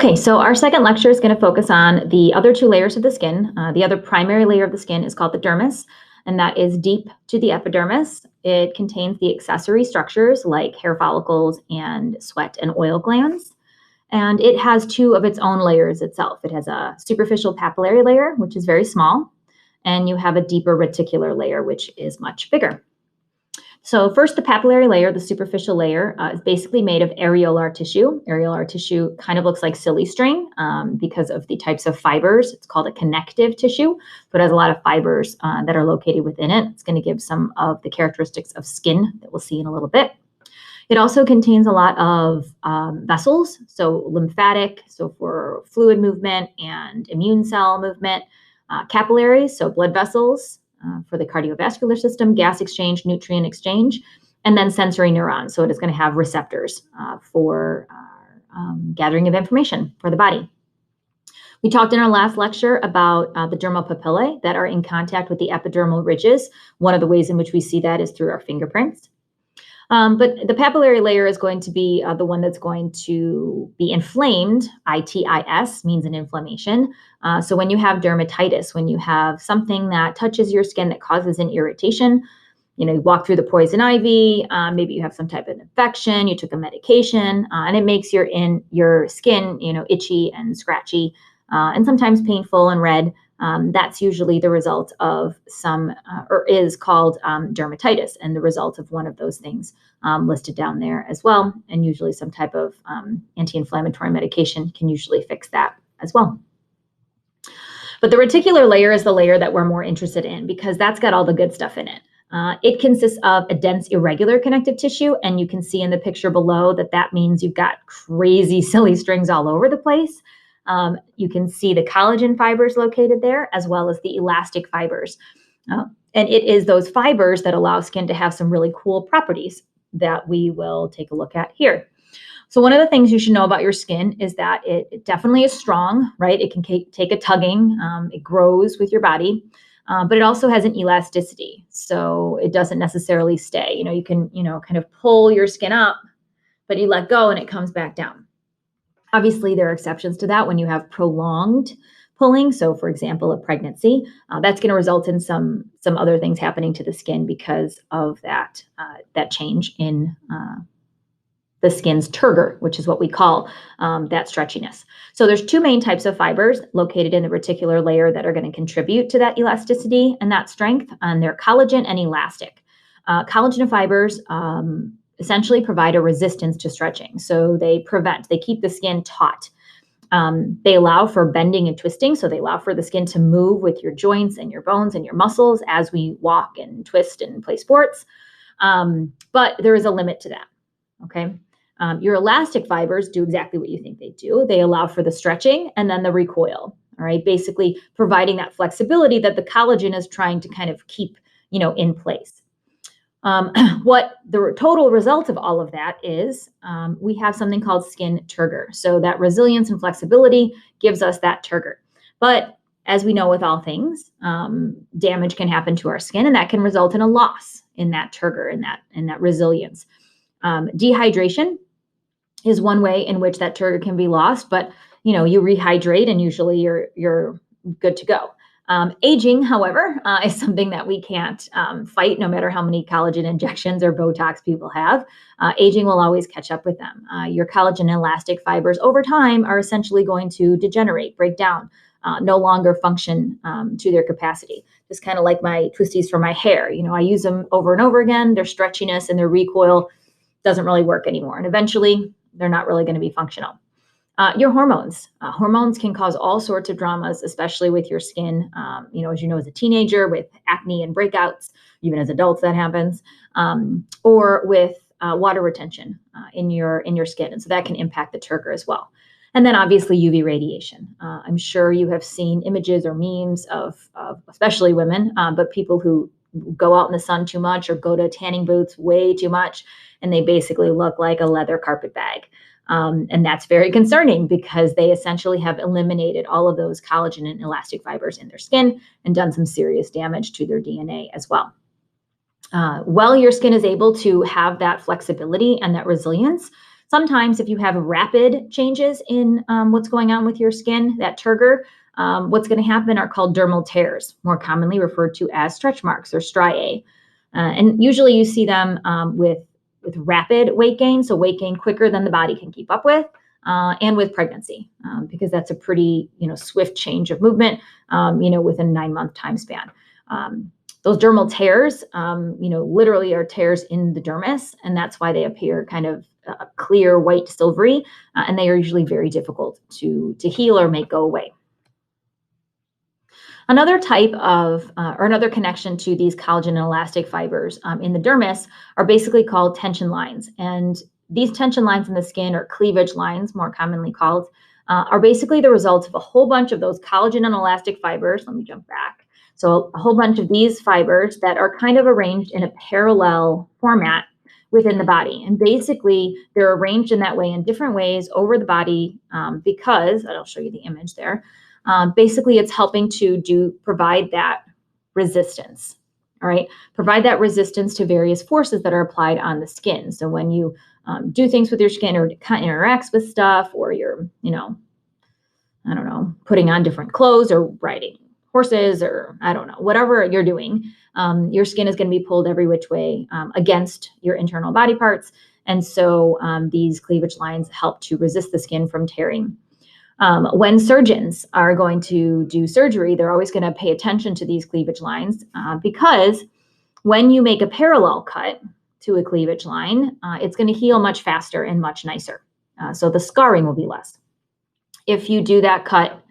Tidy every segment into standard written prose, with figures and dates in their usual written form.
Okay, so our second lecture is going to focus on the other two layers of the skin. The other primary layer of the skin is called the dermis, and that is deep to the epidermis. It contains the accessory structures like hair follicles and sweat and oil glands. And it has two of its own layers itself. It has a superficial papillary layer, which is very small, and you have a deeper reticular layer, which is much bigger. So first, the papillary layer, the superficial layer, is basically made of areolar tissue. Areolar tissue kind of looks like silly string because of the types of fibers. It's called a connective tissue, so it has a lot of fibers that are located within it. It's going to give some of the characteristics of skin that we'll see in a little bit. It also contains a lot of vessels, so lymphatic, so for fluid movement and immune cell movement, capillaries, so blood vessels, for the cardiovascular system, gas exchange, nutrient exchange, and then sensory neurons. So it is going to have receptors for gathering of information for the body. We talked in our last lecture about the dermal papillae that are in contact with the epidermal ridges. One of the ways in which we see that is through our fingerprints. But the papillary layer is going to be the one that's going to be inflamed. Itis means an inflammation. So when you have dermatitis, when you have something that touches your skin that causes an irritation, you walk through the poison ivy, maybe you have some type of infection, you took a medication, and it makes your skin, itchy and scratchy, and sometimes painful and red. That's usually the result of or is called dermatitis, and the result of one of those things listed down there as well. And usually some type of anti-inflammatory medication can usually fix that as well. But the reticular layer is the layer that we're more interested in because that's got all the good stuff in it. It consists of a dense irregular connective tissue, and you can see in the picture below that means you've got crazy silly strings all over the place. You can see the collagen fibers located there, as well as the elastic fibers. And it is those fibers that allow skin to have some really cool properties that we will take a look at here. So one of the things you should know about your skin is that it definitely is strong, right? It can take a tugging. It grows with your body, but it also has an elasticity. So it doesn't necessarily stay. You can, kind of pull your skin up, but you let go and it comes back down. Obviously, there are exceptions to that when you have prolonged pulling. So, for example, a pregnancy, that's going to result in some other things happening to the skin because of that change in the skin's turgor, which is what we call that stretchiness. So there's two main types of fibers located in the reticular layer that are going to contribute to that elasticity and that strength, and they're collagen and elastic. Collagen fibers essentially provide a resistance to stretching. So they keep the skin taut. They allow for bending and twisting. So they allow for the skin to move with your joints and your bones and your muscles as we walk and twist and play sports. But there is a limit to that. Okay. Your elastic fibers do exactly what you think they do. They allow for the stretching and then the recoil. All right. Basically providing that flexibility that the collagen is trying to kind of keep, in place. What the total result of all of that is, we have something called skin turgor. So that resilience and flexibility gives us that turgor. But as we know with all things, damage can happen to our skin, and that can result in a loss in that turgor and that resilience. Dehydration is one way in which that turgor can be lost, but you rehydrate and usually you're good to go. Aging, however, is something that we can't fight no matter how many collagen injections or Botox people have. Aging will always catch up with them. Your collagen and elastic fibers over time are essentially going to degenerate, break down, no longer function to their capacity. Just kind of like my twisties for my hair. I use them over and over again. Their stretchiness and their recoil doesn't really work anymore. And eventually, they're not really going to be functional. Your hormones. Hormones can cause all sorts of dramas, especially with your skin. As you know, as a teenager with acne and breakouts, even as adults that happens, or with water retention in your skin. And so that can impact the turgor as well. And then obviously UV radiation. I'm sure you have seen images or memes of especially women, but people who go out in the sun too much or go to tanning booths way too much, and they basically look like a leather carpet bag. And that's very concerning because they essentially have eliminated all of those collagen and elastic fibers in their skin and done some serious damage to their DNA as well. While your skin is able to have that flexibility and that resilience, Sometimes if you have rapid changes in what's going on with your skin, that turgor, what's going to happen are called dermal tears, more commonly referred to as stretch marks or striae. And usually you see them with rapid weight gain, so weight gain quicker than the body can keep up with, and with pregnancy, because that's a pretty swift change of movement, within a 9-month time span. Those dermal tears, literally are tears in the dermis, and that's why they appear kind of clear, white, silvery, and they are usually very difficult to heal or make go away. Another type of, or another connection to these collagen and elastic fibers in the dermis are basically called tension lines. And these tension lines in the skin, or cleavage lines, more commonly called, are basically the results of a whole bunch of those collagen and elastic fibers. Let me jump back. So a whole bunch of these fibers that are kind of arranged in a parallel format within the body. And basically, they're arranged in that way in different ways over the body because, and I'll show you the image there, basically it's helping to provide that resistance, all right? Provide that resistance to various forces that are applied on the skin. So when you do things with your skin or interacts with stuff, or you're, I don't know, putting on different clothes or riding horses, or I don't know, whatever you're doing, your skin is going to be pulled every which way against your internal body parts. And so these cleavage lines help to resist the skin from tearing. When surgeons are going to do surgery, they're always going to pay attention to these cleavage lines because when you make a parallel cut to a cleavage line, it's going to heal much faster and much nicer. So the scarring will be less. If you do that cut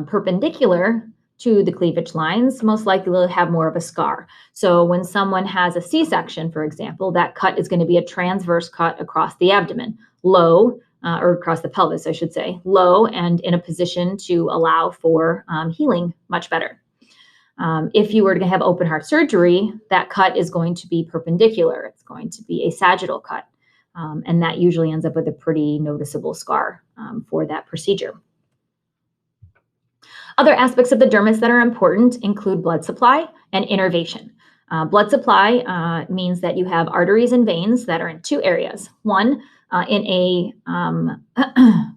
perpendicular to the cleavage lines, most likely they'll have more of a scar. So when someone has a C-section, for example, that cut is going to be a transverse cut across the abdomen, low, or across the pelvis, I should say, low and in a position to allow for healing much better. If you were to have open heart surgery, that cut is going to be perpendicular. It's going to be a sagittal cut. And that usually ends up with a pretty noticeable scar for that procedure. Other aspects of the dermis that are important include blood supply and innervation. Blood supply means that you have arteries and veins that are in two areas. One, in a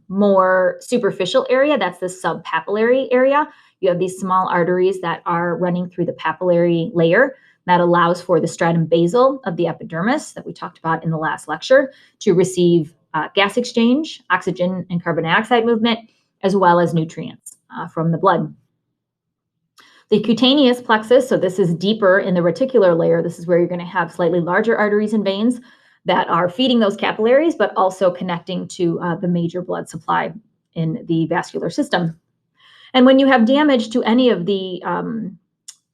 more superficial area, that's the subpapillary area. You have these small arteries that are running through the papillary layer that allows for the stratum basal of the epidermis that we talked about in the last lecture to receive gas exchange, oxygen and carbon dioxide movement, as well as nutrients from the blood. The cutaneous plexus, so this is deeper in the reticular layer. This is where you're going to have slightly larger arteries and veins that are feeding those capillaries, but also connecting to the major blood supply in the vascular system. And when you have damage to any of the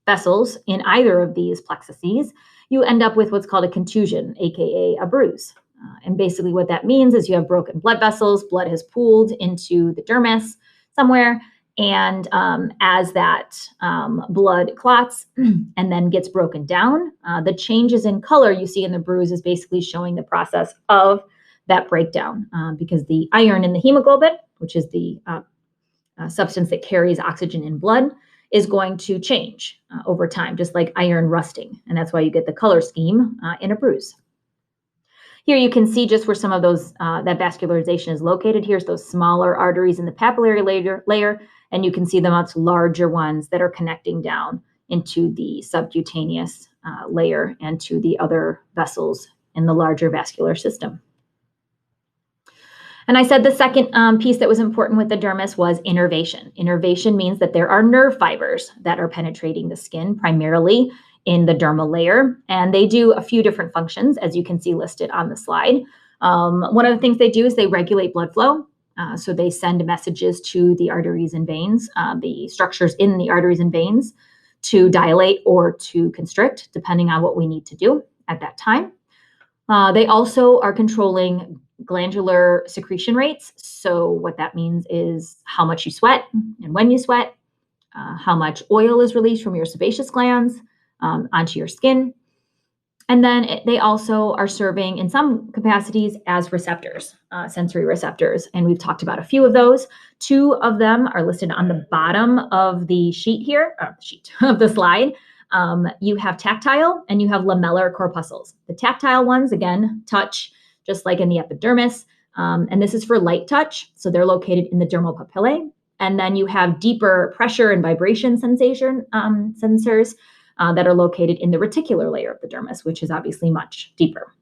vessels in either of these plexuses, you end up with what's called a contusion, aka a bruise. And basically what that means is you have broken blood vessels, blood has pooled into the dermis somewhere, and as that blood clots and then gets broken down, the changes in color you see in the bruise is basically showing the process of that breakdown because the iron in the hemoglobin, which is the substance that carries oxygen in blood, is going to change over time, just like iron rusting. And that's why you get the color scheme in a bruise. Here you can see just where some of those, that vascularization is located. Here's those smaller arteries in the papillary layer, and you can see the much larger ones that are connecting down into the subcutaneous layer and to the other vessels in the larger vascular system. And I said the second piece that was important with the dermis was innervation. Innervation means that there are nerve fibers that are penetrating the skin, primarily in the dermal layer, and they do a few different functions, as you can see listed on the slide. One of the things they do is they regulate blood flow. So they send messages to the arteries and veins, the structures in the arteries and veins, to dilate or to constrict, depending on what we need to do at that time. They also are controlling glandular secretion rates. So what that means is how much you sweat and when you sweat, how much oil is released from your sebaceous glands onto your skin. And then they also are serving in some capacities as receptors, sensory receptors. And we've talked about a few of those. Two of them are listed on the bottom of the sheet here, of the slide. You have tactile and you have lamellar corpuscles. The tactile ones, again, touch, just like in the epidermis. And this is for light touch. So they're located in the dermal papillae. And then you have deeper pressure and vibration sensation sensors that are located in the reticular layer of the dermis, which is obviously much deeper.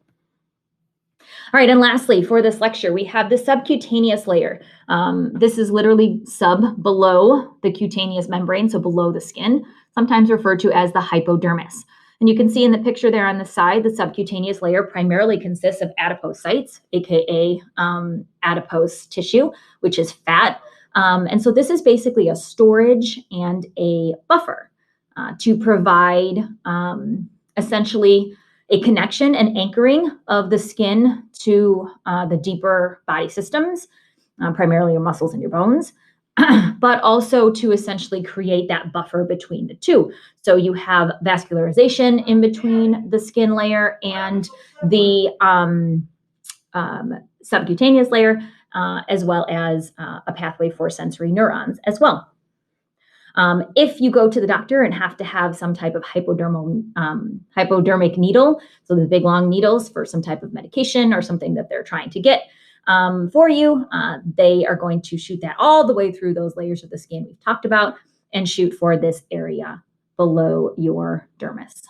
All right, and lastly, for this lecture, we have the subcutaneous layer. This is literally below the cutaneous membrane, so below the skin, sometimes referred to as the hypodermis. And you can see in the picture there on the side, the subcutaneous layer primarily consists of adipocytes, aka adipose tissue, which is fat. And so this is basically a storage and a buffer to provide essentially a connection and anchoring of the skin to the deeper body systems, primarily your muscles and your bones, but also to essentially create that buffer between the two. So you have vascularization in between the skin layer and the subcutaneous layer, as well as a pathway for sensory neurons as well. If you go to the doctor and have to have some type of hypodermic needle, so the big long needles for some type of medication or something that they're trying to get for you, they are going to shoot that all the way through those layers of the skin we've talked about and shoot for this area below your dermis.